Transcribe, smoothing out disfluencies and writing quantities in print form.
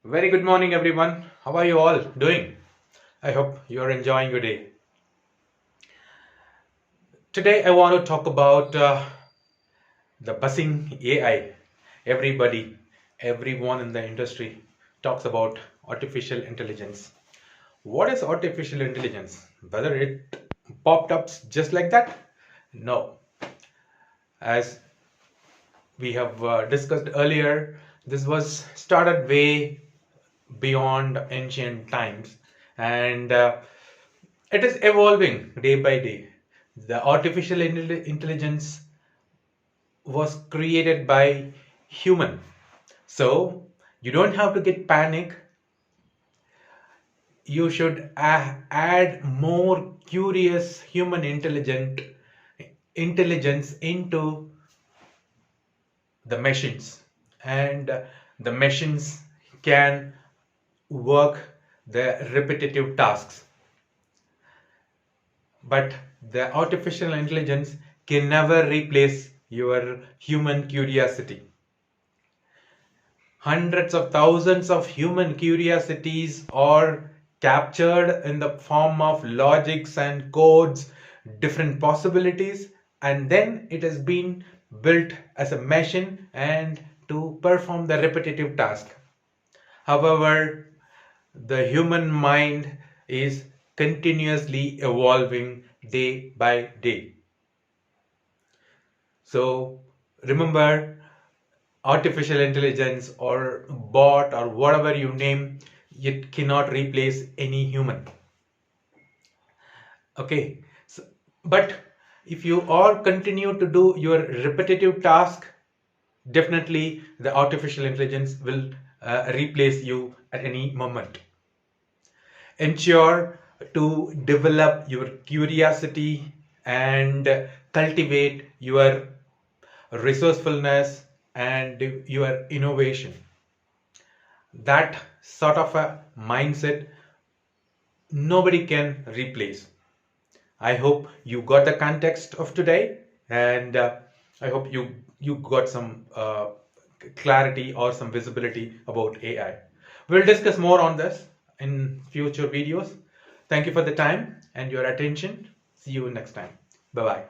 Very good morning, everyone. How are you all doing? I hope you're enjoying your day. Today, I want to talk about the buzzing AI. Everybody, everyone in the industry talks about artificial intelligence. What is artificial intelligence? Whether it popped up just like that? No. As we have discussed earlier, this was started way beyond ancient times, and it is evolving day by day. The artificial intelligence was created by human, so you don't have to get panic. You should add more curious human intelligence into the machines, and the machines can work the repetitive tasks, but the artificial intelligence can never replace your human curiosity. Hundreds of thousands of human curiosities are captured in the form of logics and codes, different possibilities, and then it has been built as a machine and to perform the repetitive task. However, the human mind is continuously evolving day by day. So remember, artificial intelligence or bot or whatever you name, it cannot replace any human. Okay, so, but if you all continue to do your repetitive task, definitely the artificial intelligence will replace you at any moment. Ensure to develop your curiosity and cultivate your resourcefulness and your innovation. That sort of a mindset nobody can replace. I hope you got the context of today, and I hope you got some clarity or some visibility about AI. We'll discuss more on this in future videos. Thank you for the time and your attention. See you next time. Bye bye.